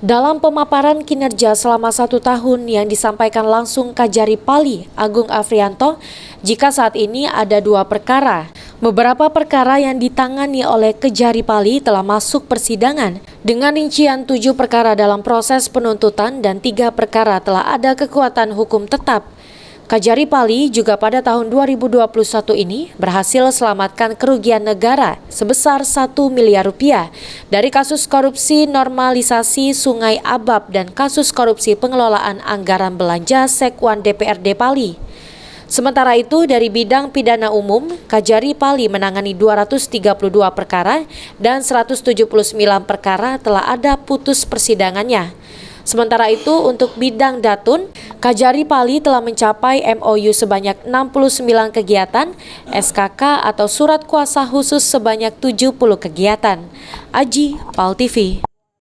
Dalam pemaparan kinerja selama 1 tahun yang disampaikan langsung Kajari Pali, Agung Afrianto, jika saat ini ada 2 perkara. Beberapa perkara yang ditangani oleh Kajari Pali telah masuk persidangan dengan rincian 7 perkara dalam proses penuntutan dan 3 perkara telah ada kekuatan hukum tetap. Kajari Pali juga pada tahun 2021 ini berhasil selamatkan kerugian negara sebesar 1 miliar rupiah dari kasus korupsi normalisasi Sungai Abab dan kasus korupsi pengelolaan anggaran belanja Sekwan DPRD Pali. Sementara itu, dari bidang pidana umum, Kajari Pali menangani 232 perkara dan 179 perkara telah ada putus persidangannya. Sementara itu, untuk bidang datun, Kajari Pali telah mencapai MOU sebanyak 69 kegiatan, SKK atau surat kuasa khusus sebanyak 70 kegiatan. Aji, PAL TV.